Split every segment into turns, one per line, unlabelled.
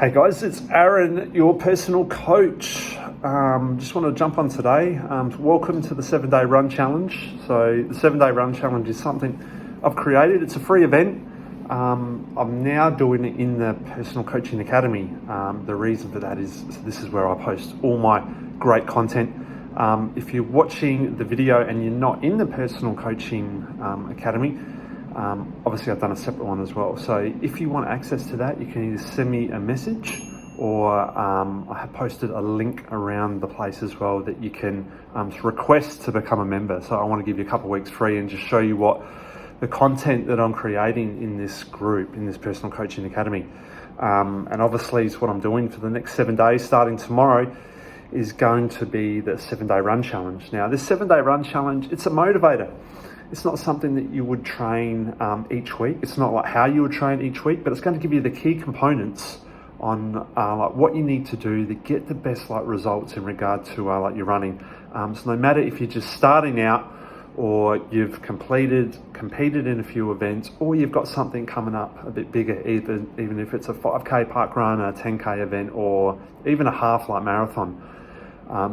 Hey guys, it's Aaron, your personal coach. Just want to jump on today. Welcome to the 7-Day Run Challenge. So the 7-Day Run Challenge is something I've created. It's a free event. I'm now doing it in the Personal Coaching Academy. The reason for that is this is where I post all my great content. If you're watching the video and you're not in the Personal Coaching Academy, obviously I've done a separate one as well. So if you want access to that, you can either send me a message or I have posted a link around the place as well that you can request to become a member. So I want to give you a couple of weeks free and just show you what the content that I'm creating in this group, in this Personal Coaching Academy. And obviously it's what I'm doing for the next 7 days. Starting tomorrow is going to be the 7-Day Run Challenge. Now this 7-Day Run Challenge, it's a motivator. It's not something that you would train each week. It's not like how you would train each week, but it's going to give you the key components on like what you need to do to get the best results in regard to your running. So no matter if you're just starting out or you've competed in a few events, or you've got something coming up a bit bigger, even if it's a 5K park run, a 10K event, or even a half marathon.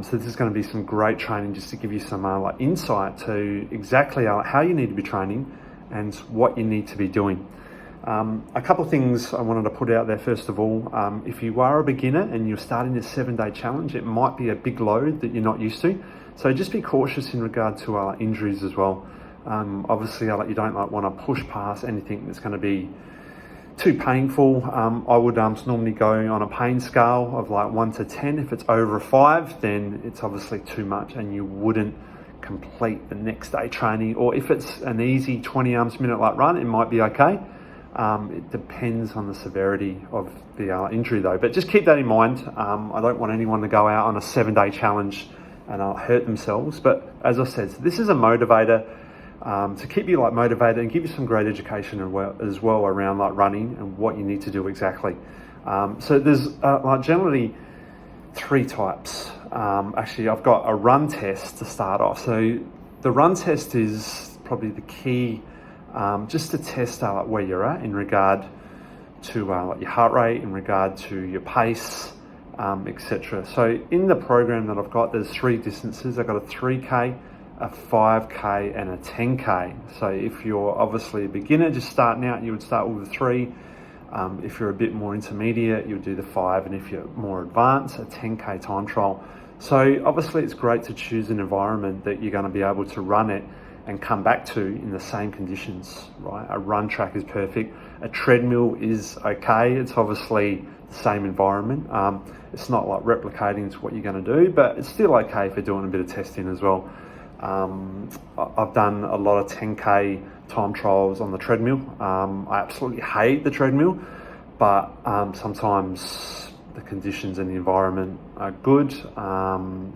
So this is going to be some great training just to give you some insight to exactly how you need to be training and what you need to be doing. A couple of things I wanted to put out there first of all. If you are a beginner and you're starting this 7-day challenge, it might be a big load that you're not used to. So just be cautious in regard to injuries as well. Obviously you don't want to push past anything that's going to be too painful. I would normally go on a pain scale of 1 to 10. If it's over a 5, then it's obviously too much and you wouldn't complete the next day training. Or if it's an easy 20 minute run, it might be okay. It depends on the severity of the injury though. But just keep that in mind. I don't want anyone to go out on a 7-day challenge and hurt themselves. But as I said, so this is a motivator. To keep you motivated and give you some great education as well around running and what you need to do exactly. So there's generally 3 types. Actually, I've got a run test to start off. So the run test is probably the key, just to test where you're at in regard to your heart rate, in regard to your pace, etc. So in the program that I've got, there's 3 distances. I've got a 3K, a 5K and a 10K. So if you're obviously a beginner just starting out, you would start with the 3. If you're a bit more intermediate, you would do the 5, and if you're more advanced, a 10K time trial. So obviously it's great to choose an environment that you're going to be able to run it and come back to in the same conditions, right? A run track is perfect. A treadmill is okay. It's obviously the same environment. It's not replicating to what you're going to do, but it's still okay for doing a bit of testing as well. I've done a lot of 10K time trials on the treadmill. I absolutely hate the treadmill, but sometimes the conditions and the environment are good,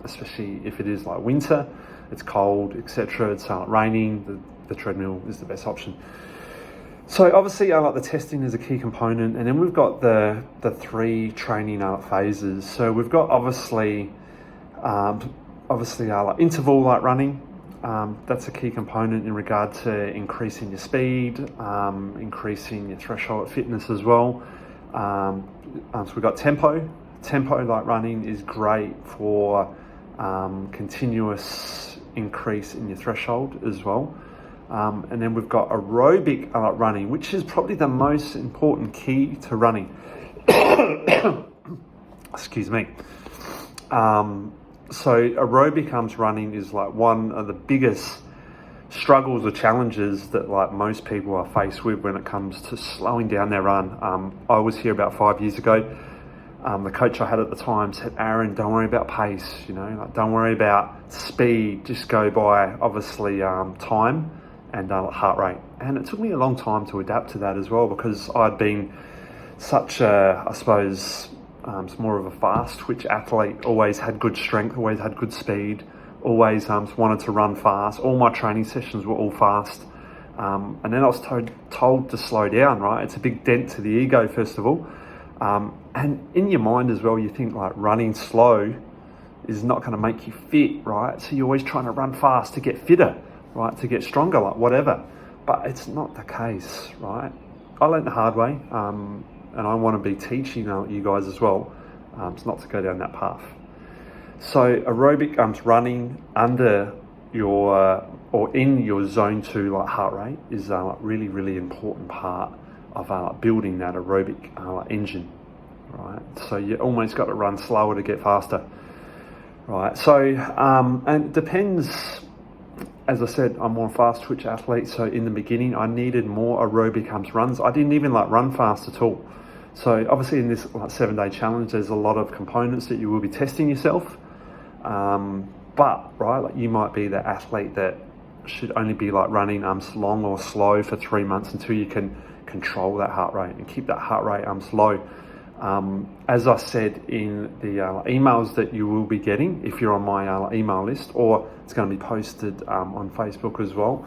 especially if it is winter, it's cold, etc. It's raining, the treadmill is the best option. So obviously the testing is a key component, and then we've got the 3 training phases. So we've got obviously interval running. That's a key component in regard to increasing your speed, increasing your threshold fitness as well. So we've got tempo. Tempo running is great for continuous increase in your threshold as well. And then we've got aerobic running, which is probably the most important key to running. Excuse me. So aerobic running is one of the biggest struggles or challenges that most people are faced with when it comes to slowing down their run. I was here about 5 years ago. The coach I had at the time said, "Aaron, don't worry about pace, don't worry about speed, just go by obviously time and heart rate." And it took me a long time to adapt to that as well, because I'd been such a, I suppose, it's more of a fast twitch athlete, always had good strength, always had good speed, always wanted to run fast. All my training sessions were all fast. And then I was told to slow down, right? It's a big dent to the ego, first of all. And in your mind as well, you think running slow is not going to make you fit, right? So you're always trying to run fast to get fitter, right? To get stronger, whatever. But it's not the case, right? I learned the hard way. and I want to be teaching you guys as well, not to go down that path. So aerobic running under your or in your zone 2 like heart rate is really, really important part of building that aerobic engine, right? So you almost got to run slower to get faster, right? So and it depends. As I said, I'm more a fast twitch athlete, so in the beginning I needed more aerobic runs. I didn't even run fast at all. So obviously in this 7-day challenge, there's a lot of components that you will be testing yourself. But right, you might be the athlete that should only be running long or slow for 3 months until you can control that heart rate and keep that heart rate slow. As I said in the emails that you will be getting if you're on my email list, or it's going to be posted on Facebook as well.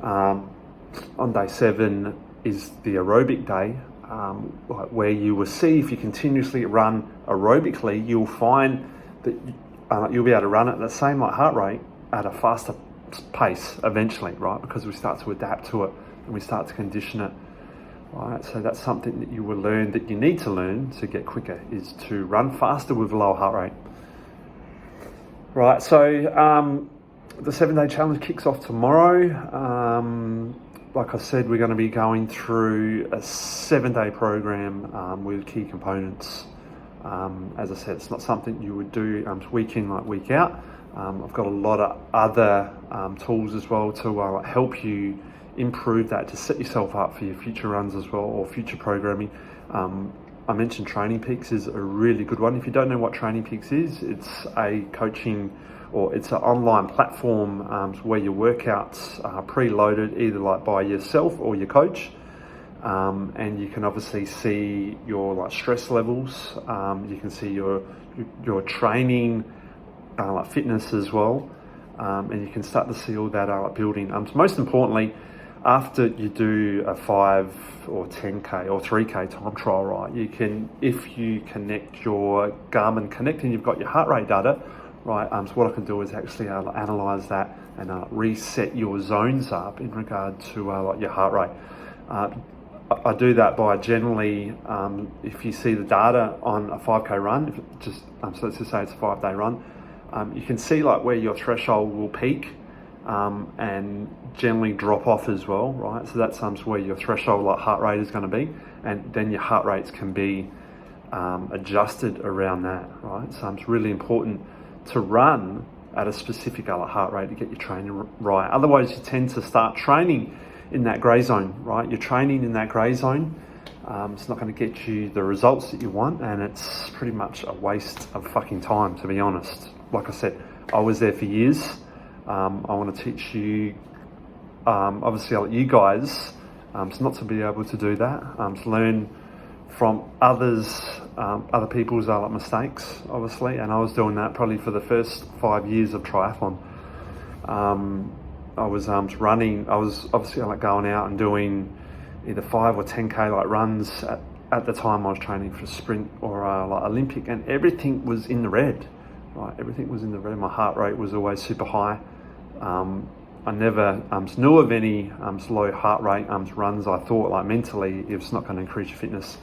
On day 7 is the aerobic day, where you will see if you continuously run aerobically, you'll find that you'll be able to run at the same heart rate at a faster pace eventually, right? Because we start to adapt to it and we start to condition it, right? So that's something that you will learn, that you need to learn to get quicker, is to run faster with a lower heart rate. Right, so the 7-day challenge kicks off tomorrow. Like I said, we're going to be going through a 7-day program with key components. As I said, it's not something you would do week in, week out. I've got a lot of other tools as well to help you improve that, to set yourself up for your future runs as well, or future programming. I mentioned Training Peaks is a really good one. If you don't know what Training Peaks is, it's a coaching, or it's an online platform where your workouts are preloaded either by yourself or your coach. And you can obviously see your stress levels. You can see your training, fitness as well, and you can start to see all that building. Most importantly, after you do a 5 or 10k or 3k time trial, right, you can, if you connect your Garmin Connect and you've got your heart rate data, right, so what I can do is actually analyze that and reset your zones up in regard to your heart rate. I do that by generally, if you see the data on a 5k run, if it just so let's just say it's a 5-day run, you can see where your threshold will peak and generally drop off as well, right? So that's where your threshold heart rate is going to be, and then your heart rates can be adjusted around that, right? So it's really important to run at a specific heart rate to get your training right. Otherwise, you tend to start training in that grey zone, right? You're training in that grey zone. It's not going to get you the results that you want, and it's pretty much a waste of fucking time, to be honest. Like I said, I was there for years. I want to teach you, obviously, you guys, not to be able to do that, to learn from others, other people's mistakes, obviously. And I was doing that probably for the first 5 years of triathlon. I was running. I was obviously going out and doing either 5 or 10k runs. At the time, I was training for sprint or Olympic, and everything was in the red. Right, everything was in the red. My heart rate was always super high. I never knew of any slow heart rate runs. I thought mentally it's not going to increase your fitness.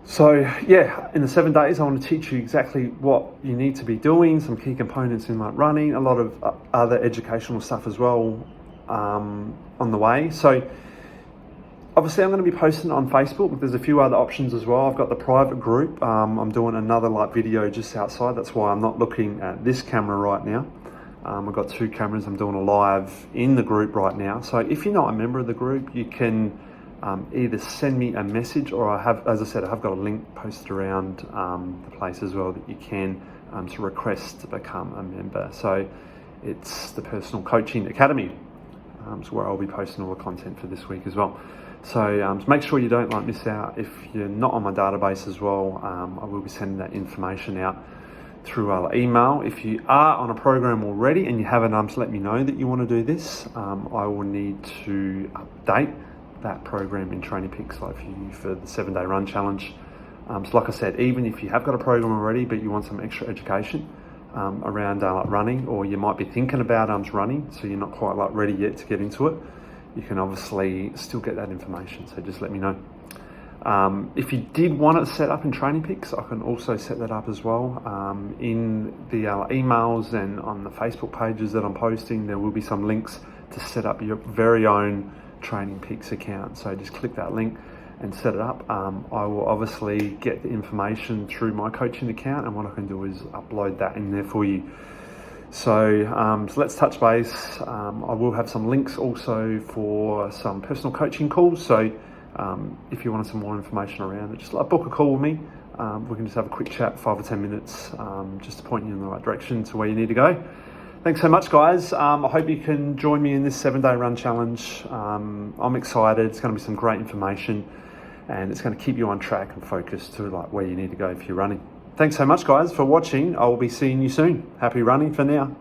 So yeah, in the 7 days, I want to teach you exactly what you need to be doing, some key components in running, a lot of other educational stuff as well on the way. So obviously I'm going to be posting on Facebook, but there's a few other options as well. I've got the private group. I'm doing another video just outside. That's why I'm not looking at this camera right now. I've got 2 cameras. I'm doing a live in the group right now. So if you're not a member of the group, you can either send me a message, or I have, as I said, I have got a link posted around the place as well that you can to request to become a member. So it's the Personal Coaching Academy, so where I'll be posting all the content for this week as well. So make sure you don't miss out. If you're not on my database as well, I will be sending that information out through email. If you are on a program already and you haven't let me know that you want to do this, I will need to update that program in Training Peaks for you for the 7-day run challenge. So like I said, even if you have got a program already but you want some extra education around running, or you might be thinking about running, so you're not quite ready yet to get into it, you can obviously still get that information. So just let me know. If you did want it set up in Training Peaks, I can also set that up as well. In the emails and on the Facebook pages that I'm posting, there will be some links to set up your very own Training Peaks account. So just click that link and set it up. I will obviously get the information through my coaching account, and what I can do is upload that in there for you. So let's touch base. I will have some links also for some personal coaching calls. So if you wanted some more information around it, just book a call with me. We can just have a quick chat, 5 or 10 minutes, just to point you in the right direction to where you need to go. Thanks so much, guys. I hope you can join me in this 7-day run challenge. I'm excited. It's going to be some great information, and it's going to keep you on track and focused to where you need to go if you're running. Thanks so much, guys, for watching. I will be seeing you soon. Happy running for now.